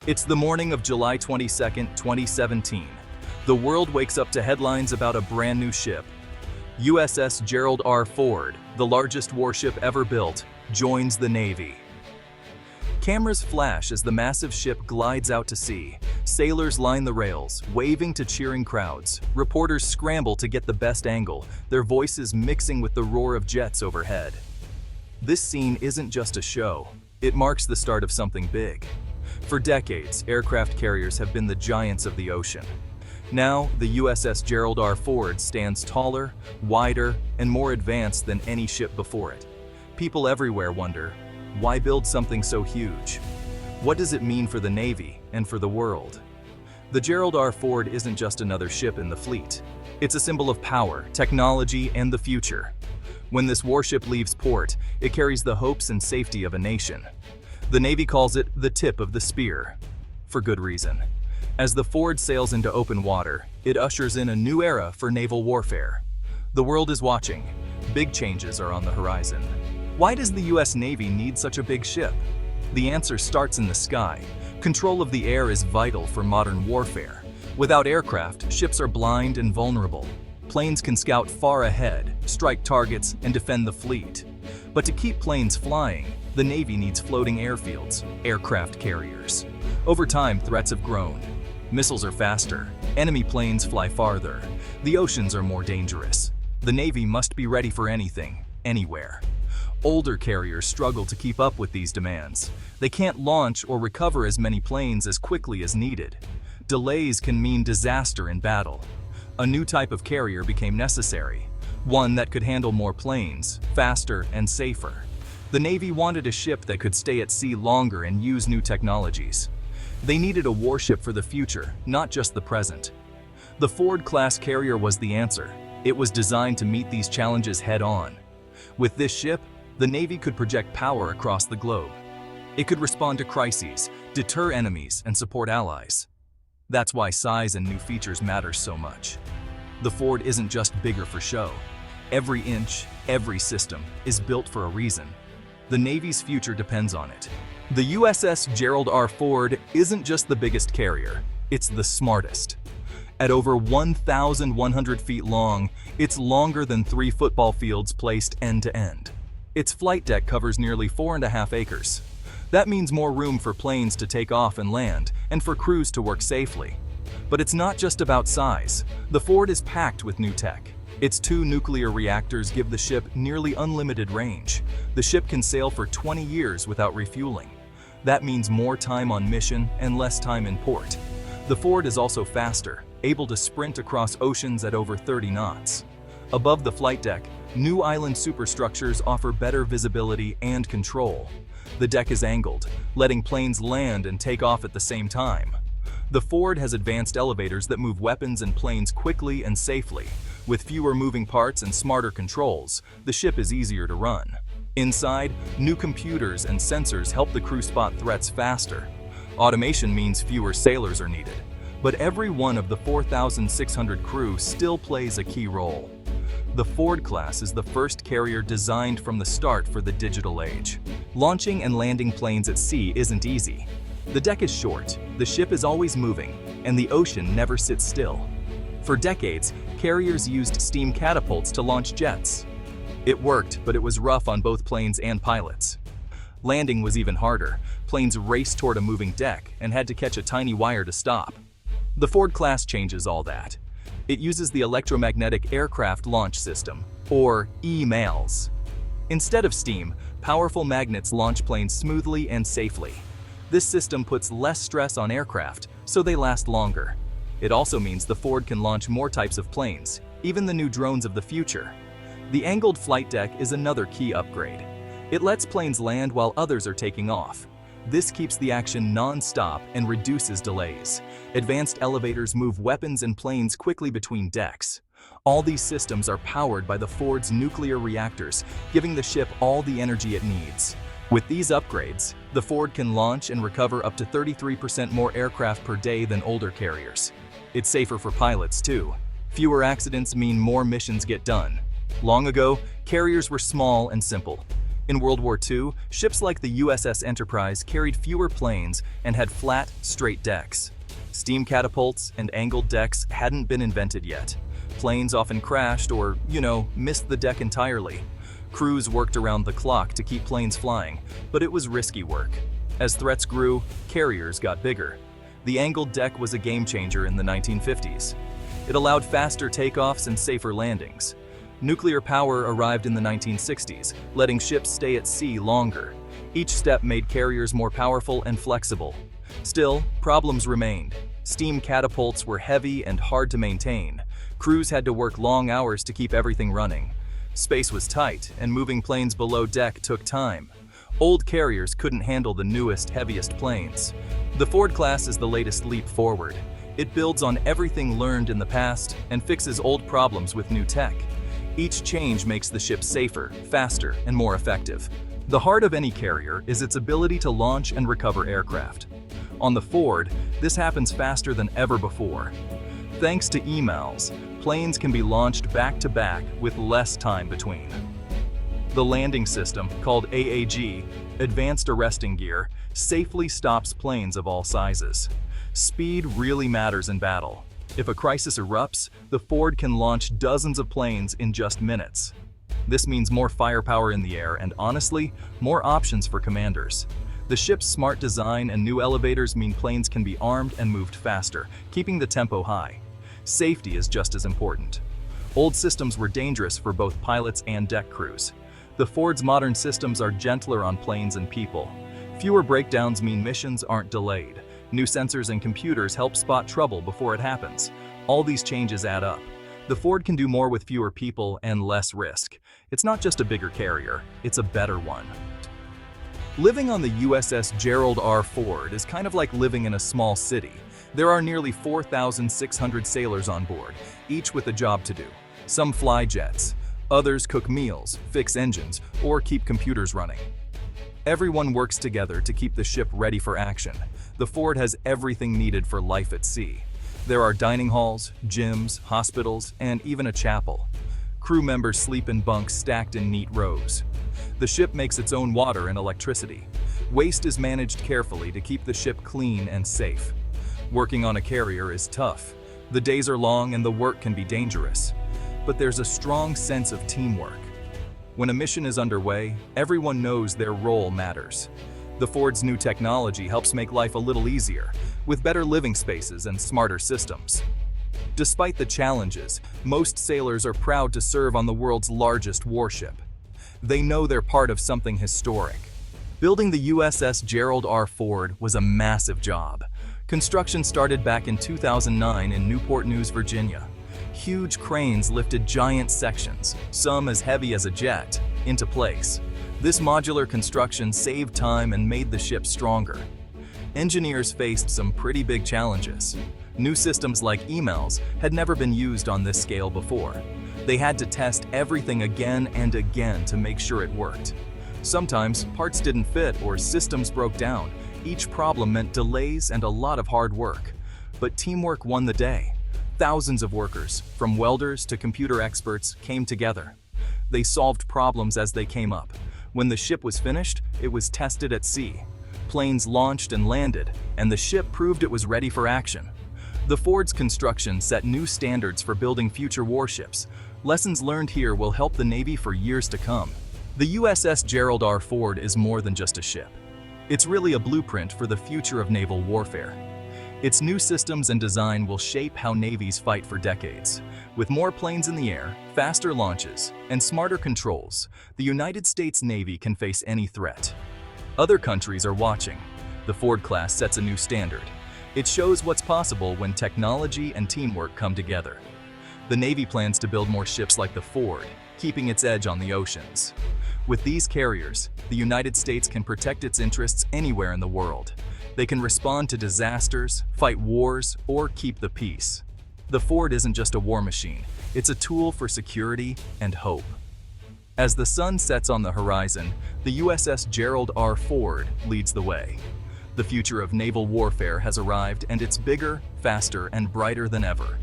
It's the morning of July 22nd, 2017. The world wakes up to headlines about a brand new ship. USS Gerald R. Ford, the largest warship ever built, joins the Navy. Cameras flash as the massive ship glides out to sea. Sailors line the rails, waving to cheering crowds. Reporters scramble to get the best angle, their voices mixing with the roar of jets overhead. This scene isn't just a show. It marks the start of something big. For decades, aircraft carriers have been the giants of the ocean. Now, the USS Gerald R. Ford stands taller, wider, and more advanced than any ship before it. People everywhere wonder, why build something so huge? What does it mean for the Navy and for the world? The Gerald R. Ford isn't just another ship in the fleet. It's a symbol of power, technology, and the future. When this warship leaves port, it carries the hopes and safety of a nation. The Navy calls it the tip of the spear, for good reason. As the Ford sails into open water, it ushers in a new era for naval warfare. The world is watching. Big changes are on the horizon. Why does the US Navy need such a big ship? The answer starts in the sky. Control of the air is vital for modern warfare. Without aircraft, ships are blind and vulnerable. Planes can scout far ahead, strike targets, and defend the fleet. But to keep planes flying, the Navy needs floating airfields, aircraft carriers. Over time, threats have grown. Missiles are faster, enemy planes fly farther, the oceans are more dangerous. The Navy must be ready for anything, anywhere. Older carriers struggle to keep up with these demands. They can't launch or recover as many planes as quickly as needed. Delays can mean disaster in battle. A new type of carrier became necessary, one that could handle more planes, faster and safer. The Navy wanted a ship that could stay at sea longer and use new technologies. They needed a warship for the future, not just the present. The Ford-class carrier was the answer. It was designed to meet these challenges head-on. With this ship, the Navy could project power across the globe. It could respond to crises, deter enemies, and support allies. That's why size and new features matter so much. The Ford isn't just bigger for show. Every inch, every system is built for a reason. The Navy's future depends on it. The USS Gerald R. Ford isn't just the biggest carrier, it's the smartest. At over 1,100 feet long, it's longer than 3 football fields placed end to end. Its flight deck covers nearly 4.5 acres. That means more room for planes to take off and land, and for crews to work safely. But it's not just about size. The Ford is packed with new tech. Its 2 nuclear reactors give the ship nearly unlimited range. The ship can sail for 20 years without refueling. That means more time on mission and less time in port. The Ford is also faster, able to sprint across oceans at over 30 knots. Above the flight deck, new island superstructures offer better visibility and control. The deck is angled, letting planes land and take off at the same time. The Ford has advanced elevators that move weapons and planes quickly and safely. With fewer moving parts and smarter controls, the ship is easier to run. Inside, new computers and sensors help the crew spot threats faster. Automation means fewer sailors are needed, but every one of the 4,600 crew still plays a key role. The Ford class is the first carrier designed from the start for the digital age. Launching and landing planes at sea isn't easy. The deck is short, the ship is always moving, and the ocean never sits still. For decades, carriers used steam catapults to launch jets. It worked, but it was rough on both planes and pilots. Landing was even harder. Planes raced toward a moving deck and had to catch a tiny wire to stop. The Ford class changes all that. It uses the electromagnetic aircraft launch system, or EMALS. Instead of steam, powerful magnets launch planes smoothly and safely. This system puts less stress on aircraft, so they last longer. It also means the Ford can launch more types of planes, even the new drones of the future. The angled flight deck is another key upgrade. It lets planes land while others are taking off. This keeps the action non-stop and reduces delays. Advanced elevators move weapons and planes quickly between decks. All these systems are powered by the Ford's nuclear reactors, giving the ship all the energy it needs. With these upgrades, the Ford can launch and recover up to 33% more aircraft per day than older carriers. It's safer for pilots too. Fewer accidents mean more missions get done. Long ago, carriers were small and simple. In World War II, ships like the USS Enterprise carried fewer planes and had flat, straight decks. Steam catapults and angled decks hadn't been invented yet. Planes often crashed or, missed the deck entirely. Crews worked around the clock to keep planes flying, but it was risky work. As threats grew, carriers got bigger. The angled deck was a game changer in the 1950s. It allowed faster takeoffs and safer landings. Nuclear power arrived in the 1960s, letting ships stay at sea longer. Each step made carriers more powerful and flexible. Still, problems remained. Steam catapults were heavy and hard to maintain. Crews had to work long hours to keep everything running. Space was tight, and moving planes below deck took time. Old carriers couldn't handle the newest, heaviest planes. The Ford class is the latest leap forward. It builds on everything learned in the past and fixes old problems with new tech. Each change makes the ship safer, faster, and more effective. The heart of any carrier is its ability to launch and recover aircraft. On the Ford, this happens faster than ever before. Thanks to EMALS, planes can be launched back-to-back with less time between. The landing system, called AAG, Advanced Arresting Gear, safely stops planes of all sizes. Speed really matters in battle. If a crisis erupts, the Ford can launch dozens of planes in just minutes. This means more firepower in the air and, honestly, more options for commanders. The ship's smart design and new elevators mean planes can be armed and moved faster, keeping the tempo high. Safety is just as important. Old systems were dangerous for both pilots and deck crews. The Ford's modern systems are gentler on planes and people. Fewer breakdowns mean missions aren't delayed. New sensors and computers help spot trouble before it happens. All these changes add up. The Ford can do more with fewer people and less risk. It's not just a bigger carrier, it's a better one. Living on the USS Gerald R. Ford is kind of like living in a small city. There are nearly 4,600 sailors on board, each with a job to do. Some fly jets, others cook meals, fix engines, or keep computers running. Everyone works together to keep the ship ready for action. The Ford has everything needed for life at sea. There are dining halls, gyms, hospitals, and even a chapel. Crew members sleep in bunks stacked in neat rows. The ship makes its own water and electricity. Waste is managed carefully to keep the ship clean and safe. Working on a carrier is tough. The days are long and the work can be dangerous. But there's a strong sense of teamwork. When a mission is underway, everyone knows their role matters. The Ford's new technology helps make life a little easier, with better living spaces and smarter systems. Despite the challenges, most sailors are proud to serve on the world's largest warship. They know they're part of something historic. Building the USS Gerald R. Ford was a massive job. Construction started back in 2009 in Newport News, Virginia. Huge cranes lifted giant sections, some as heavy as a jet, into place. This modular construction saved time and made the ship stronger. Engineers faced some pretty big challenges. New systems like EMALS had never been used on this scale before. They had to test everything again and again to make sure it worked. Sometimes parts didn't fit or systems broke down. Each problem meant delays and a lot of hard work. But teamwork won the day. Thousands of workers, from welders to computer experts, came together. They solved problems as they came up. When the ship was finished, it was tested at sea. Planes launched and landed, and the ship proved it was ready for action. The Ford's construction set new standards for building future warships. Lessons learned here will help the Navy for years to come. The USS Gerald R. Ford is more than just a ship. It's really a blueprint for the future of naval warfare. Its new systems and design will shape how navies fight for decades. With more planes in the air, faster launches, and smarter controls, the United States Navy can face any threat. Other countries are watching. The Ford class sets a new standard. It shows what's possible when technology and teamwork come together. The Navy plans to build more ships like the Ford, keeping its edge on the oceans. With these carriers, the United States can protect its interests anywhere in the world. They can respond to disasters, fight wars, or keep the peace. The Ford isn't just a war machine, it's a tool for security and hope. As the sun sets on the horizon, the USS Gerald R. Ford leads the way. The future of naval warfare has arrived, and it's bigger, faster, and brighter than ever.